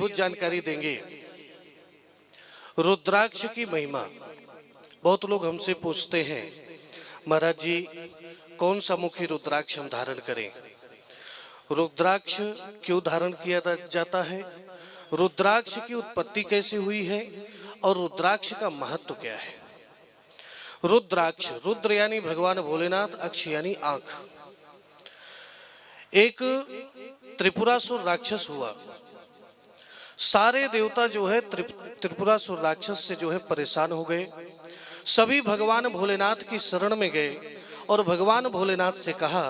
कुछ जानकारी देंगे रुद्राक्ष की महिमा। बहुत लोग हमसे पूछते हैं, महाराज जी कौन सा मुखी रुद्राक्ष हम धारण करें, रुद्राक्ष क्यों धारण किया जाता है, रुद्राक्ष की उत्पत्ति कैसे हुई है और रुद्राक्ष का महत्व क्या है। रुद्राक्ष, रुद्र यानी भगवान भोलेनाथ, अक्ष यानी आंख। एक त्रिपुरासुर राक्षस हुआ। सारे देवता जो है त्रिपुरासुर राक्षस से जो है परेशान हो गए। सभी भगवान भोलेनाथ की शरण में गए और भगवान भोलेनाथ से कहा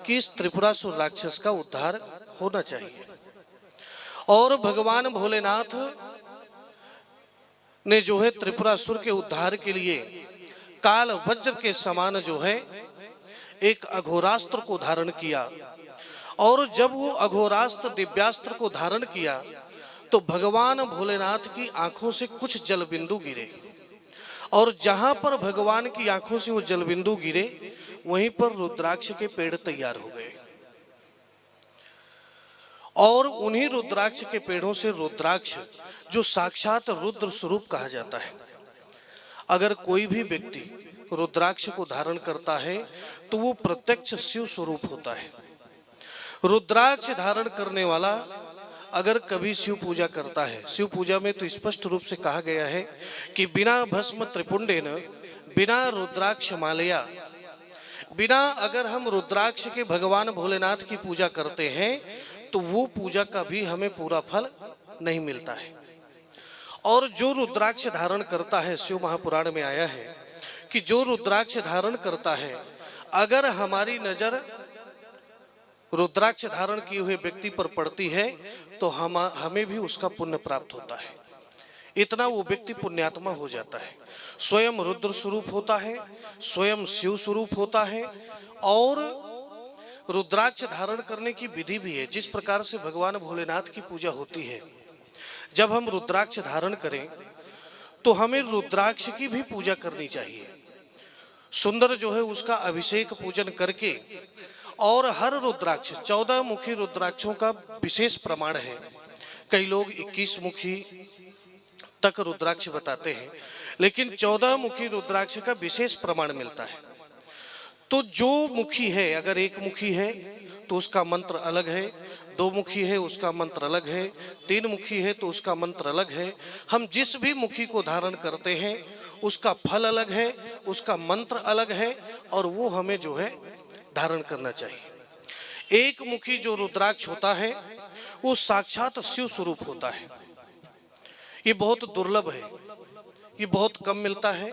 कि इस त्रिपुरासुर राक्षस का उद्धार होना चाहिए। और भगवान भोलेनाथ ने जो है त्रिपुरासुर के उद्धार के लिए काल वज्र के समान जो है एक अघोरास्त्र को धारण किया। और जब वो अघोरास्त्र दिव्यास्त्र को धारण किया तो भगवान भोलेनाथ की आंखों से कुछ जल बिंदु गिरे, और जहां पर भगवान की आंखों से वो जल बिंदु गिरे वहीं पर रुद्राक्ष के पेड़ तैयार हो गए। और उन्हीं रुद्राक्ष के पेड़ों से रुद्राक्ष, जो साक्षात रुद्र स्वरूप कहा जाता है, अगर कोई भी व्यक्ति रुद्राक्ष को धारण करता है तो वो प्रत्यक्ष शिव स्वरूप होता है। रुद्राक्ष धारण करने वाला अगर कभी शिव पूजा करता है, शिव पूजा में तो स्पष्ट रूप से कहा गया है कि बिना भस्म त्रिपुंडेन, बिना रुद्राक्ष मालया, बिना अगर हम रुद्राक्ष के भगवान भोलेनाथ की पूजा करते हैं तो वो पूजा का भी हमें पूरा फल नहीं मिलता है। और जो रुद्राक्ष धारण करता है, शिव महापुराण में आया है कि जो रुद्राक्ष धारण करता है, अगर हमारी नजर रुद्राक्ष धारण किए हुए व्यक्ति पर पड़ती है तो हमें भी उसका पुण्य प्राप्त होता है। इतना वो व्यक्ति पुण्यात्मा हो जाता है। स्वयं रुद्र स्वरूप होता है, स्वयं शिव स्वरूप होता है। और रुद्राक्ष धारण करने की विधि भी है। जिस प्रकार से भगवान भोलेनाथ की पूजा होती है, जब हम रुद्राक्ष धारण करें तो हमें रुद्राक्ष की भी पूजा करनी चाहिए। सुंदर जो है उसका अभिषेक पूजन करके, और हर रुद्राक्ष 14 मुखी रुद्राक्षों का विशेष प्रमाण है। कई लोग 21 मुखी तक रुद्राक्ष बताते हैं, लेकिन 14 मुखी रुद्राक्ष का विशेष प्रमाण मिलता है। तो जो मुखी है, अगर एक मुखी है तो उसका मंत्र अलग है, 2 मुखी है उसका मंत्र अलग है, 3 मुखी है तो उसका मंत्र अलग है। हम जिस भी मुखी को धारण करते हैं उसका फल अलग है, उसका मंत्र अलग है, और वो हमें जो है धारण करना चाहिए। एक मुखी जो रुद्राक्ष होता है वो साक्षात शिव स्वरूप होता है। ये बहुत दुर्लभ है, ये बहुत कम मिलता है,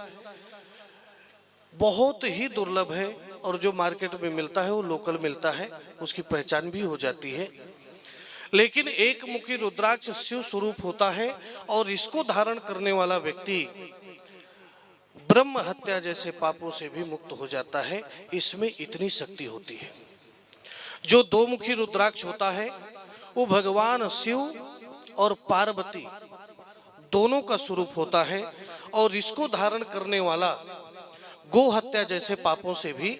बहुत ही दुर्लभ है। और जो मार्केट में मिलता है वो लोकल मिलता है, उसकी पहचान भी हो जाती है। लेकिन एक मुखी रुद्राक्ष शिव स्वरूप होता है, और इसको धारण करने वाला व्यक्ति ब्रह्म हत्या जैसे पापों से भी मुक्त हो जाता है। इसमें इतनी शक्ति होती है। जो 2 मुखी रुद्राक्ष होता है वो भगवान शिव और पार्वती दोनों का स्वरूप होता है, और इसको धारण करने वाला गो हत्या जैसे पापों से भी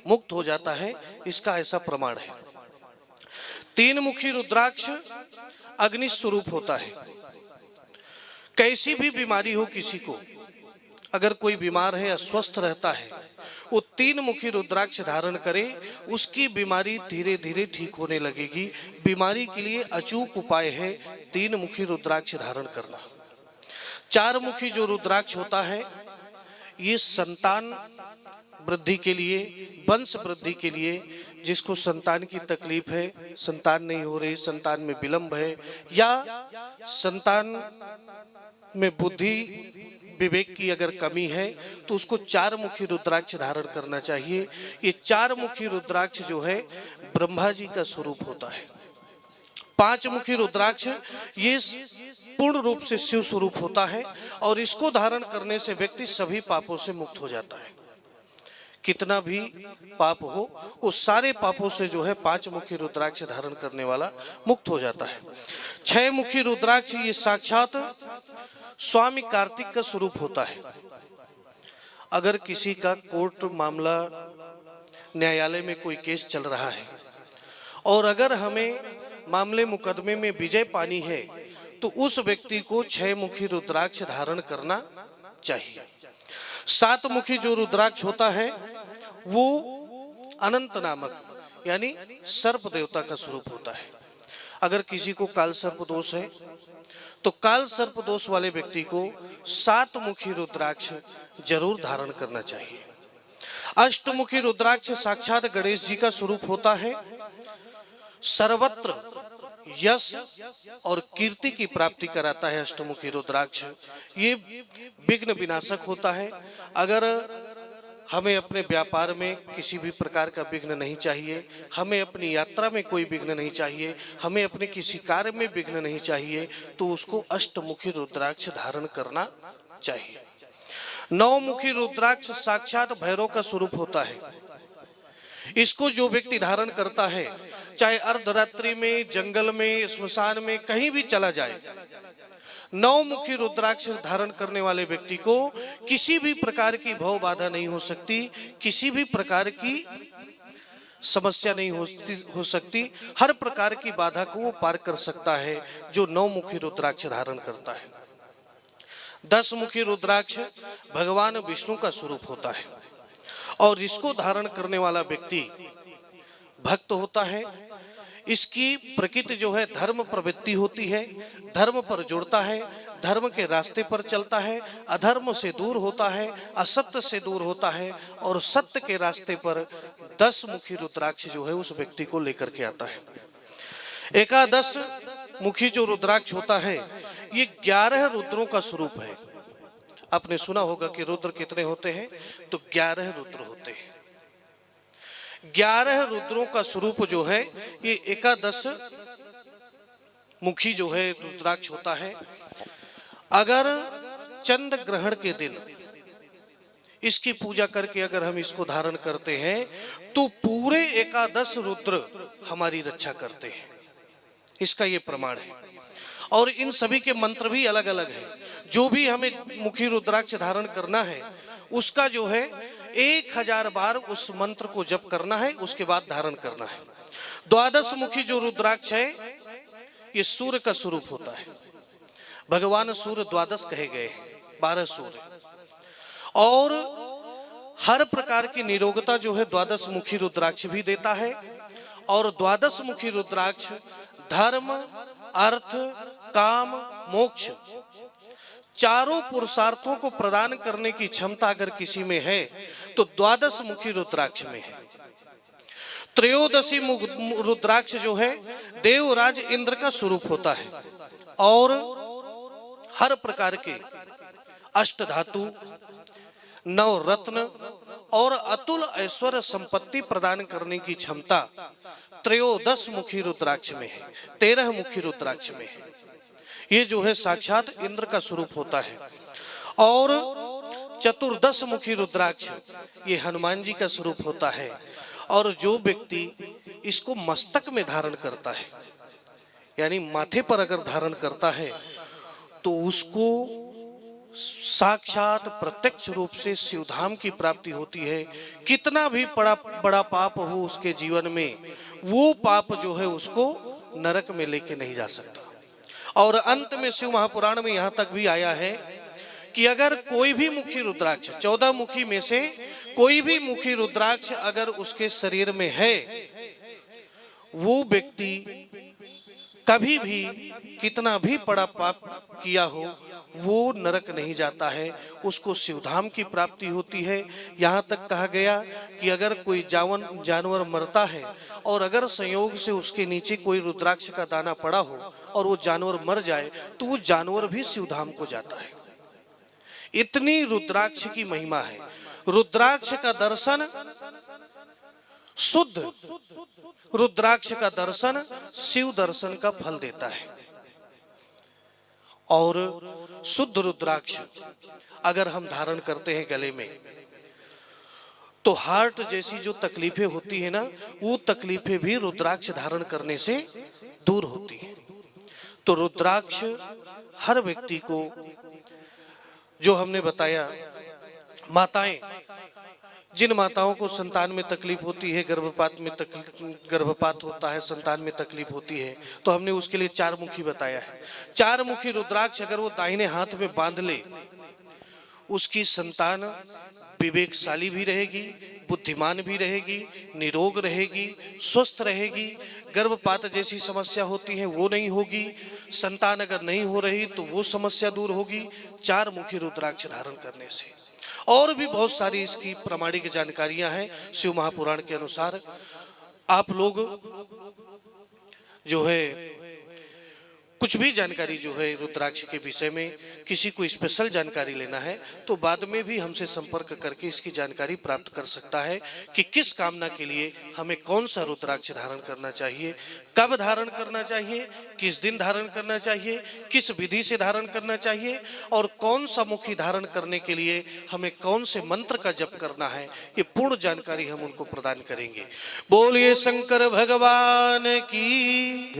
मुक्त हो जाता है। इसका ऐसा प्रमाण है। 3 मुखी रुद्राक्ष अग्नि स्वरूप होता है। कैसी भी बीमारी हो किसी को, अगर कोई बीमार है या स्वस्थ रहता है, वो 3 मुखी रुद्राक्ष धारण करे, उसकी बीमारी धीरे धीरे ठीक होने लगेगी। बीमारी के लिए अचूक उपाय है 3 मुखी रुद्राक्ष धारण करना। 4 मुखी जो रुद्राक्ष होता है ये संतान वृद्धि के लिए, वंश वृद्धि के लिए, जिसको संतान की तकलीफ है, संतान नहीं हो रही, संतान में विलंब है, या संतान में बुद्धि विवेक की अगर कमी है तो उसको 4 मुखी रुद्राक्ष धारण करना चाहिए। ये 4 मुखी रुद्राक्ष जो है ब्रह्मा जी का स्वरूप होता है। 5 मुखी रुद्राक्ष ये पूर्ण रूप से शिव स्वरूप होता है, और इसको धारण करने से व्यक्ति सभी पापों से मुक्त हो जाता है। कितना भी पाप हो वो सारे पापों से जो है 5 मुखी रुद्राक्ष धारण करने वाला मुक्त हो जाता है। 6 मुखी रुद्राक्ष ये साक्षात स्वामी कार्तिक का स्वरूप होता है। अगर किसी का कोर्ट मामला, न्यायालय में कोई केस चल रहा है, और अगर हमें मामले मुकदमे में विजय पानी है तो उस व्यक्ति को 6 मुखी रुद्राक्ष धारण करना चाहिए। 7 मुखी जो रुद्राक्ष होता है वो अनंत नामक यानी सर्प देवता का स्वरूप होता है। अगर किसी को काल सर्प दोष है तो काल सर्प दोष वाले व्यक्ति को 7 मुखी रुद्राक्ष जरूर धारण करना चाहिए। अष्टमुखी रुद्राक्ष साक्षात गणेश जी का स्वरूप होता है। सर्वत्र यश और कीर्ति की प्राप्ति कराता है अष्टमुखी रुद्राक्ष। ये विघ्न विनाशक होता है। अगर हमें अपने व्यापार में किसी भी प्रकार का विघ्न नहीं चाहिए, हमें अपनी यात्रा में कोई विघ्न नहीं चाहिए, हमें अपने किसी कार्य में विघ्न नहीं चाहिए, तो उसको अष्टमुखी रुद्राक्ष धारण करना चाहिए। 9 मुखी रुद्राक्ष साक्षात भैरव का स्वरूप होता है। इसको जो व्यक्ति धारण करता है, चाहे अर्धरात्रि में, जंगल में, श्मशान में, कहीं भी चला जाए, 9 मुखी रुद्राक्ष धारण करने वाले व्यक्ति को किसी भी प्रकार की भव बाधा नहीं हो सकती, किसी भी प्रकार की समस्या नहीं हो सकती। हर प्रकार की बाधा को वो पार कर सकता है जो 9 मुखी रुद्राक्ष धारण करता है। 10 मुखी रुद्राक्ष भगवान विष्णु का स्वरूप होता है और इसको धारण करने वाला व्यक्ति भक्त होता है। इसकी प्रकृति जो है धर्म प्रवृत्ति होती है, धर्म पर जुड़ता है, धर्म के रास्ते पर चलता है, अधर्म से दूर होता है, असत्य से दूर होता है और सत्य के रास्ते पर 10 मुखी रुद्राक्ष जो है उस व्यक्ति को लेकर के आता है। एकादश मुखी जो रुद्राक्ष होता है ये 11 रुद्रों का स्वरूप है। आपने सुना होगा कि रुद्र कितने होते हैं, तो 11 रुद्र होते हैं। 11 रुद्रों का स्वरूप जो है ये एकादश मुखी जो है रुद्राक्ष होता है। अगर चंद्र ग्रहण के दिन इसकी पूजा करके अगर हम इसको धारण करते हैं तो पूरे एकादश रुद्र हमारी रक्षा करते हैं। इसका ये प्रमाण है। और इन सभी के मंत्र भी अलग अलग हैं। जो भी हमें मुखी रुद्राक्ष धारण करना है उसका जो है 1000 बार उस मंत्र को जप करना है, उसके बाद धारण करना है। 12 मुखी जो रुद्राक्ष है ये सूर्य का स्वरूप होता है। भगवान सूर्य 12 कहे गए हैं, 12 सूर्य। और हर प्रकार की निरोगता जो है 12 मुखी रुद्राक्ष भी देता है। और 12 मुखी रुद्राक्ष धर्म, अर्थ, काम, मोक्ष चारों पुरुषार्थों को प्रदान करने की क्षमता अगर किसी में है तो 12 मुखी रुद्राक्ष में है। त्रयोदशी रुद्राक्ष जो है देवराज इंद्र का स्वरूप होता है और हर प्रकार के अष्ट धातु, नवरत्न और अतुल ऐश्वर्य संपत्ति प्रदान करने की क्षमता 13 मुखी रुद्राक्ष में है, 13 मुखी रुद्राक्ष में है। ये जो है साक्षात इंद्र का स्वरूप होता है। और 14 मुखी रुद्राक्ष ये हनुमान जी का स्वरूप होता है। और जो व्यक्ति इसको मस्तक में धारण करता है यानी माथे पर अगर धारण करता है तो उसको साक्षात प्रत्यक्ष रूप से शिवधाम की प्राप्ति होती है। कितना भी बड़ा पाप हो उसके जीवन में, वो पाप जो है उसको नरक में लेके नहीं जा सकता। और अंत में शिव महापुराण में यहाँ तक भी आया है कि अगर कोई भी मुखी रुद्राक्ष 14 मुखी में से कोई भी मुखी रुद्राक्ष अगर उसके शरीर में है, वो व्यक्ति कभी भी कितना भी बड़ा पाप किया हो वो नरक नहीं जाता है, उसको शिवधाम की प्राप्ति होती है। यहाँ तक कहा गया कि अगर कोई जानवर मरता है और अगर संयोग से उसके नीचे कोई रुद्राक्ष का दाना पड़ा हो और वो जानवर मर जाए तो वो जानवर भी शिवधाम को जाता है। इतनी रुद्राक्ष की महिमा है। रुद्राक्ष का दर्शन शुद्ध रुद्राक्ष का दर्शन शिव दर्शन का फल देता है। और शुद्ध रुद्राक्ष अगर हम धारण करते हैं गले में तो हार्ट जैसी जो तकलीफें होती है ना, वो तकलीफें भी रुद्राक्ष धारण करने से दूर होती हैं। तो रुद्राक्ष हर व्यक्ति को, जो हमने बताया, माताएं जिन माताओं को संतान में तकलीफ होती है, गर्भपात होता है, संतान में तकलीफ होती है, तो हमने उसके लिए 4 मुखी बताया है। 4 मुखी रुद्राक्ष अगर वो दाहिने हाथ में बांध ले, उसकी संतान विवेकशाली भी रहेगी, बुद्धिमान भी रहेगी, निरोग रहेगी, स्वस्थ रहेगी, गर्भपात जैसी समस्या होती है वो नहीं होगी, संतान अगर नहीं हो रही तो वो समस्या दूर होगी 4 मुखी रुद्राक्ष धारण करने से। और भी बहुत सारी इसकी प्रामाणिक जानकारियां हैं शिव महापुराण के अनुसार। आप लोग जो है कुछ भी जानकारी जो है रुद्राक्ष के विषय में, किसी को स्पेशल जानकारी लेना है तो बाद में भी हमसे संपर्क करके इसकी जानकारी प्राप्त कर सकता है कि किस कामना के लिए हमें कौन सा रुद्राक्ष धारण करना चाहिए, कब धारण करना चाहिए, किस दिन धारण करना चाहिए, किस विधि से धारण करना चाहिए और कौन सा मुखी धारण करने के लिए हमें कौन से मंत्र का जप करना है। ये पूर्ण जानकारी हम उनको प्रदान करेंगे। बोलिए शंकर भगवान की।